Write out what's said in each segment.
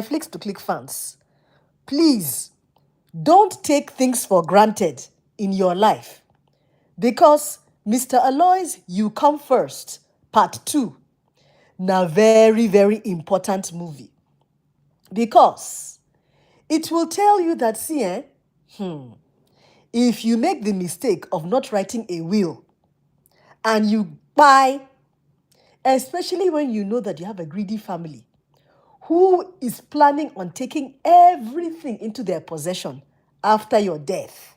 Flicks to Click fans, please don't take things for granted in your life because Mr. Aloy's You Come First, Part 2, now very, very important movie because it will tell you that, see, if you make the mistake of not writing a will and you buy, especially when you know that you have a greedy family who is planning on taking everything into their possession after your death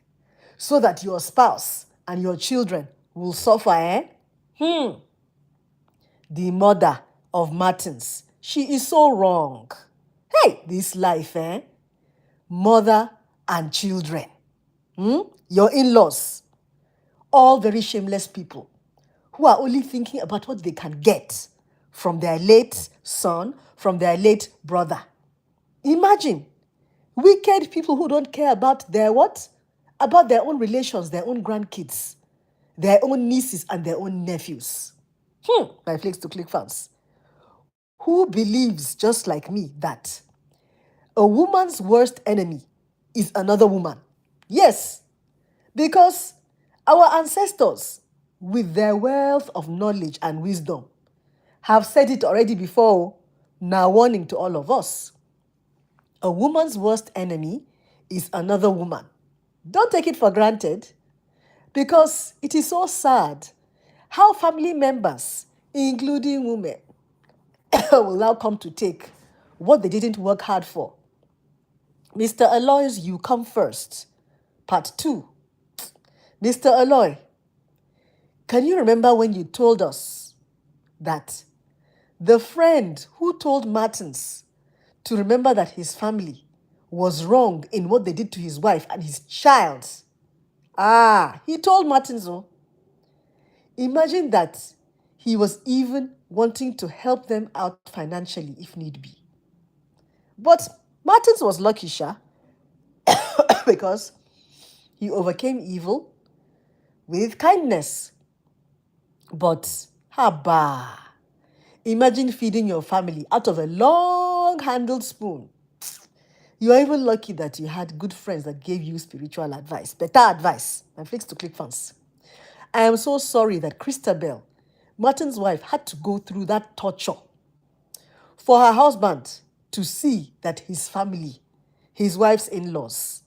so that your spouse and your children will suffer, The mother of Martins, she is so wrong. Hey, this life, Mother and children, your in-laws, all very shameless people who are only thinking about what they can get from their late son, from their late brother. Imagine wicked people who don't care about their what? About their own relations, their own grandkids, their own nieces and their own nephews. My Flicks to Click fans. Who believes, just like me, that a woman's worst enemy is another woman? Yes, because our ancestors, with their wealth of knowledge and wisdom, have said it already before, now warning to all of us. A woman's worst enemy is another woman. Don't take it for granted because it is so sad how family members, including women, will now come to take what they didn't work hard for. Mr. Aloy's You Come First, Part 2. Mr. Aloy, can you remember when you told us that the friend who told Martins to remember that his family was wrong in what they did to his wife and his child? He told Martins, imagine that he was even wanting to help them out financially if need be. But Martins was lucky, because he overcame evil with kindness. But, haba, imagine feeding your family out of a long-handled spoon. You are even lucky that you had good friends that gave you spiritual advice, better advice. My Flicks to Click fans. I am so sorry that Christabelle, Martin's wife, had to go through that torture for her husband to see that his family, his wife's in-laws,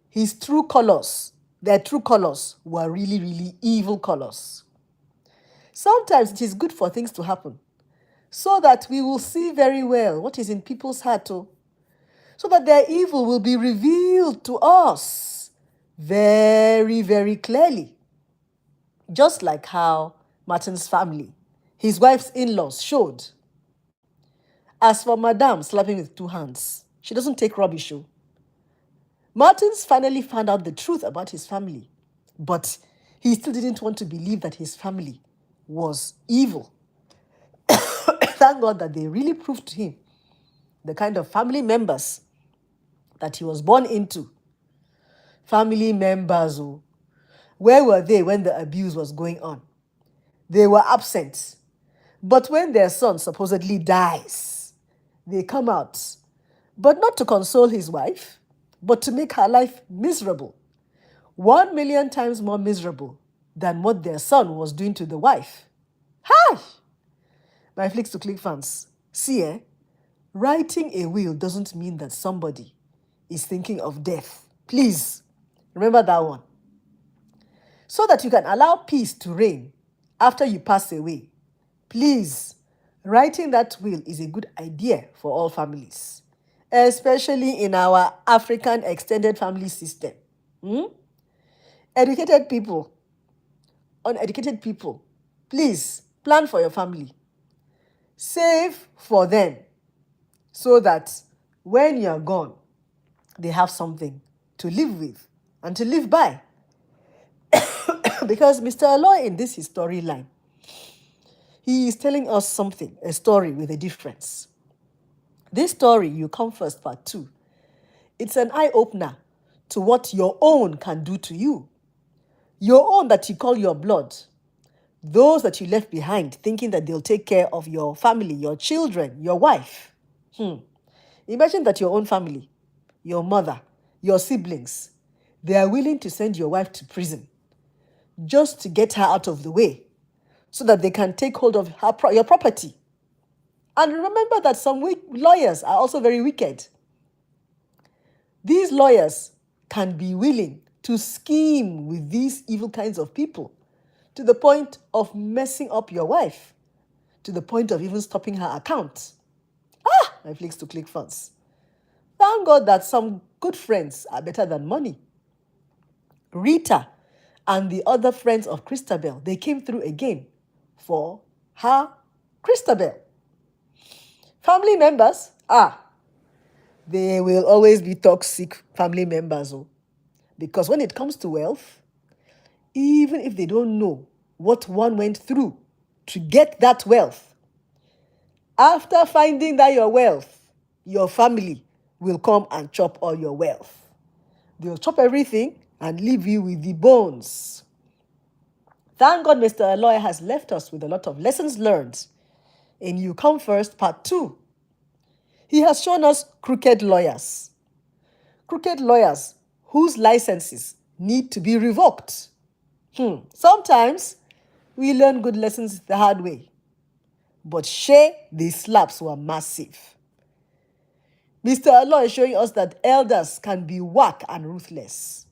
his true colors, their true colors were really, really evil colors. Sometimes it is good for things to happen so that we will see very well what is in people's heart, so that their evil will be revealed to us very, very clearly. Just like how Martin's family, his wife's in-laws, showed. As for Madame slapping with two hands, she doesn't take rubbish. Martins finally found out the truth about his family, but he still didn't want to believe that his family was evil. Thank God that they really proved to him the kind of family members that he was born into. Family members, where were they when the abuse was going on? They were absent. But when their son supposedly dies, they come out, but not to console his wife, but to make her life miserable. 1,000,000 times more miserable than what their son was doing to the wife. Hi! My Flicks to Click fans, see, writing a will doesn't mean that somebody is thinking of death. Please, remember that one. So that you can allow peace to reign after you pass away. Please, writing that will is a good idea for all families, especially in our African extended family system. Educated people, uneducated people, please plan for your family. Save for them so that when you're gone, they have something to live with and to live by. Because Mr. Aloy in this storyline, he is telling us something, a story with a difference. This story, You Come First, Part 2, it's an eye-opener to what your own can do to you. Your own that you call your blood. Those that you left behind thinking that they'll take care of your family, your children, your wife. Imagine that your own family, your mother, your siblings, they are willing to send your wife to prison just to get her out of the way so that they can take hold of your property. And remember that some lawyers are also very wicked. These lawyers can be willing to scheme with these evil kinds of people to the point of messing up your wife, to the point of even stopping her account. My flicks to click funds. Thank God that some good friends are better than money. Rita and the other friends of Christabel, they came through again for her Christabel. Family members, they will always be toxic family members. Because when it comes to wealth, even if they don't know what one went through to get that wealth, after finding that your wealth, your family will come and chop all your wealth. They'll chop everything and leave you with the bones. Thank God Mr. Aloy has left us with a lot of lessons learned in You Come First Part 2. He has shown us crooked lawyers whose licenses need to be revoked. Sometimes we learn good lessons the hard way, but the slaps were massive. Mr. Aloy is showing us that elders can be whack and ruthless.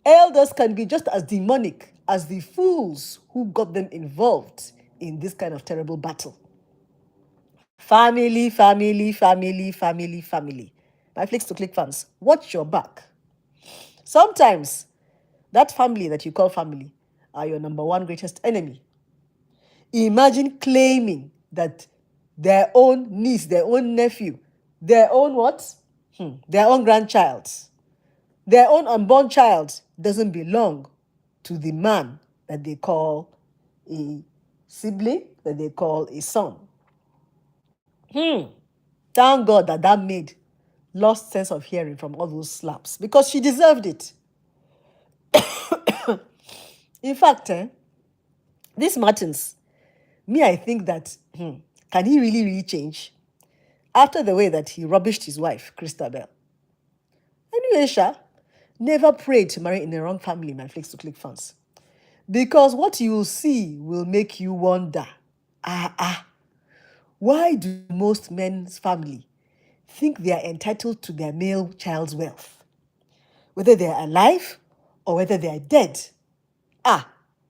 Elders can be just as demonic as the fools who got them involved in this kind of terrible battle. Family. My flicks to click fans, watch your back. Sometimes that family that you call family are your number one greatest enemy. Imagine claiming that their own niece, their own nephew, their own what? Their own grandchild, their own unborn child doesn't belong to the man that they call a sibling, that they call a son. Thank God that maid lost sense of hearing from all those slaps because she deserved it. In fact, this Martins, I think that, can he really change after the way that he rubbished his wife, Christabel? Anyway, never pray to marry in the wrong family, my flicks to click fans. Because what you will see will make you wonder, why do most men's family think they are entitled to their male child's wealth? Whether they are alive or whether they are dead.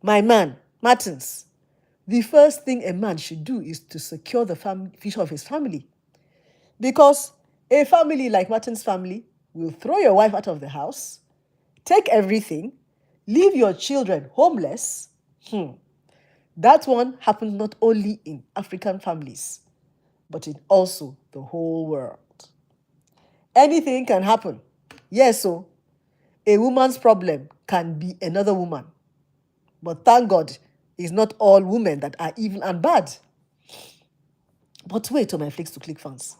My man, Martins, the first thing a man should do is to secure the future of his family. Because a family like Martin's family will throw your wife out of the house, take everything, leave your children homeless. That one happens not only in African families, but in also the whole world. Anything can happen. Yes, so a woman's problem can be another woman. But thank God, it's not all women that are evil and bad. But wait, my flicks to click fans.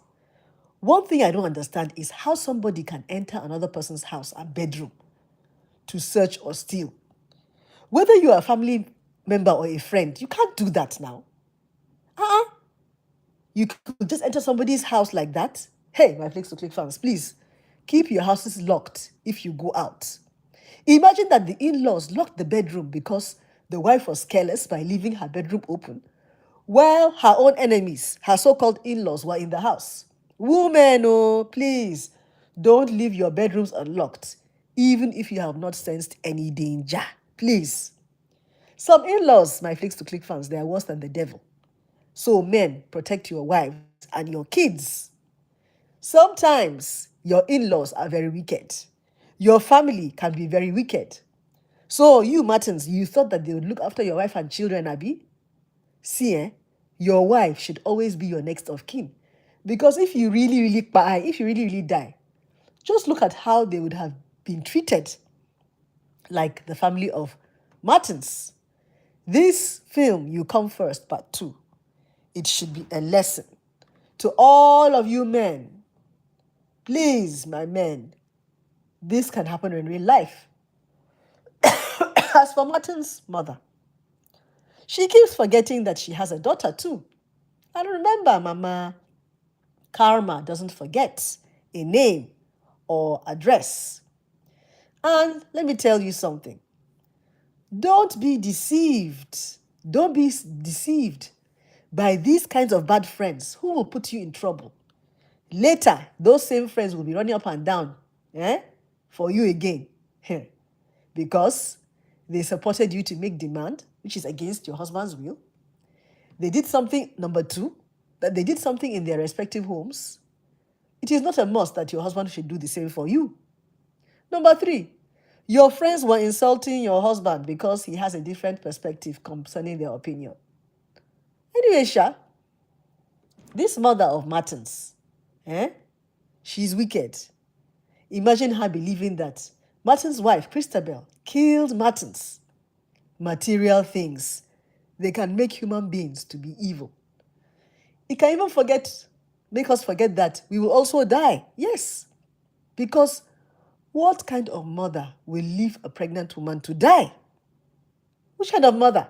One thing I don't understand is how somebody can enter another person's house and bedroom to search or steal. Whether you are a family member or a friend, you can't do that now. You could just enter somebody's house like that. Hey, my flicks to click fans, please keep your houses locked if you go out. Imagine that the in-laws locked the bedroom because the wife was careless by leaving her bedroom open, while her own enemies, her so-called in-laws, were in the house. Women, please, don't leave your bedrooms unlocked, even if you have not sensed any danger. Please. Some in-laws, my flicks to click fans, they are worse than the devil. So men, protect your wives and your kids. Sometimes your in-laws are very wicked. Your family can be very wicked. So you, Martins, you thought that they would look after your wife and children, Abi? See, your wife should always be your next of kin. Because if you really die, just look at how they would have been treated, like the family of Martins. This film, You Come First, Part 2, it should be a lesson to all of you men. Please, my men, this can happen in real life. As for Martin's mother, she keeps forgetting that she has a daughter too. And remember, Mama, Karma doesn't forget a name or address. And let me tell you something. Don't be deceived. Don't be deceived by these kinds of bad friends who will put you in trouble. Later, those same friends will be running up and down for you again. Because they supported you to make demand, which is against your husband's will. They did something, number two, that they did something in their respective homes. It is not a must that your husband should do the same for you. Number three, your friends were insulting your husband because he has a different perspective concerning their opinion. Anyway, Sha, this mother of Martins, she's wicked. Imagine her believing that Martin's wife, Christabelle, killed Martins. Material things, they can make human beings to be evil. It can even make us forget that we will also die. Yes, because what kind of mother will leave a pregnant woman to die? Which kind of mother?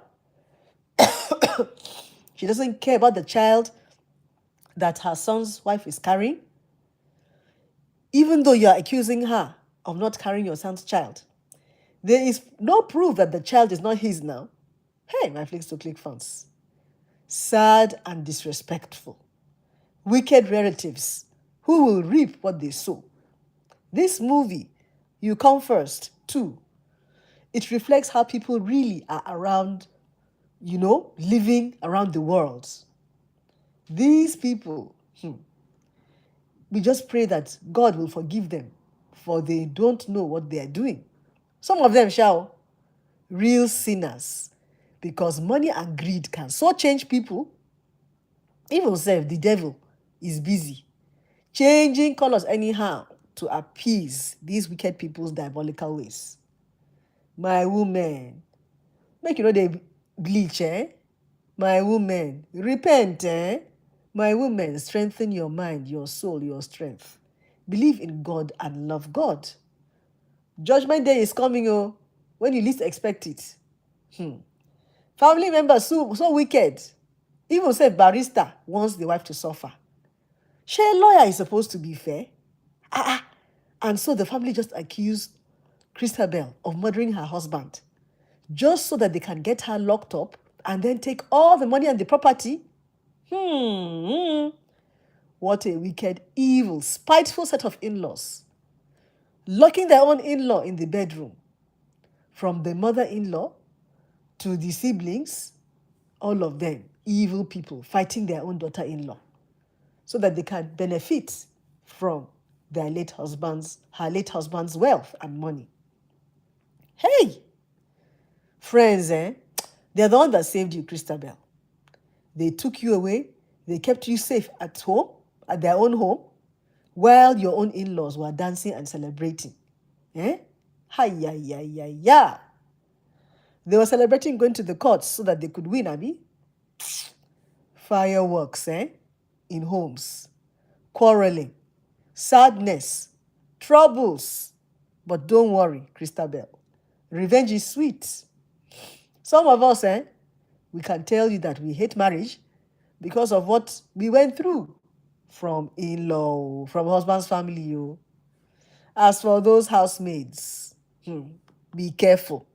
She doesn't care about the child that her son's wife is carrying, even though you are accusing her of not carrying your son's child. There is no proof that the child is not his now. Hey, my Flicks to Click fans. Sad and disrespectful. Wicked relatives who will reap what they sow. This movie, You Come First, too. It reflects how people really are around, living around the world. These people, we just pray that God will forgive them, for they don't know what they are doing. Some of them shall, real sinners, because money and greed can so change people. Even self, the devil is busy changing colors anyhow to appease these wicked people's diabolical ways. My woman, make you know they bleach, My woman, repent, My woman, strengthen your mind, your soul, your strength. Believe in God and love God. Judgment day is coming, when you least expect it. Family members so wicked. Even say barrister wants the wife to suffer. A lawyer is supposed to be fair. And so the family just accused Christabelle of murdering her husband, just so that they can get her locked up and then take all the money and the property. What a wicked, evil, spiteful set of in-laws. Locking their own in-law in the bedroom. From the mother-in-law to the siblings, all of them evil people fighting their own daughter-in-law so that they can benefit from her late husband's wealth and money. Hey, friends, they're the one that saved you, Christabelle. They took you away. They kept you safe at home, at their own home, while your own in-laws were dancing and celebrating. Hi-ya-ya-ya-ya. They were celebrating going to the courts so that they could win, Abby. Fireworks, in homes. Quarreling. Sadness. Troubles. But don't worry, Christabelle. Revenge is sweet. Some of us, we can tell you that we hate marriage because of what we went through from in-law, from husband's family. As for those housemaids, be careful.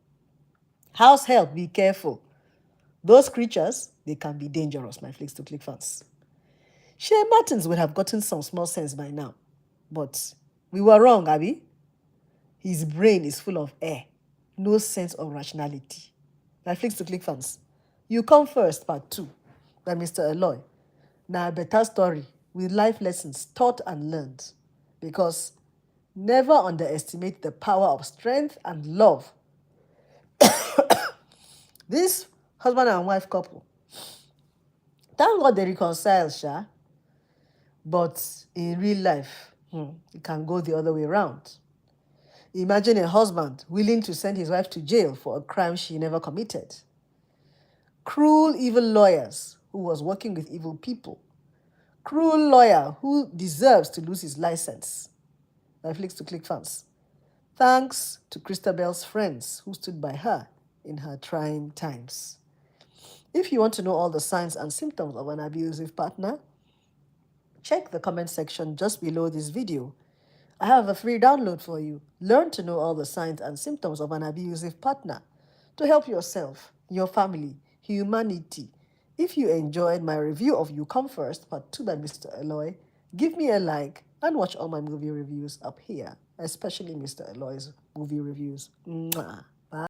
House help, be careful. Those creatures, they can be dangerous, my Flicks to Click fans. Shea Martins would have gotten some small sense by now. But we were wrong, Abby. His brain is full of air. No sense of rationality. My Flicks to Click fans. You Come First, part 2, by Mr. Aloy. Now, a better story with life lessons taught and learned. Because never underestimate the power of strength and love. This husband and wife couple, thank God they reconcile, Sha. But in real life, it can go the other way around. Imagine a husband willing to send his wife to jail for a crime she never committed. Cruel, evil lawyers who was working with evil people. Cruel lawyer who deserves to lose his license. My Flicks to Click fans. Thanks to Christabelle's friends who stood by her in her trying times. If you want to know all the signs and symptoms of an abusive partner, check the comment section just below this video. I have a free download for you. Learn to know all the signs and symptoms of an abusive partner to help yourself, your family, humanity. If you enjoyed my review of You Come First, Part 2 by Mr. Aloy, give me a like and watch all my movie reviews up here, especially Mr. Aloy's movie reviews. Mwah.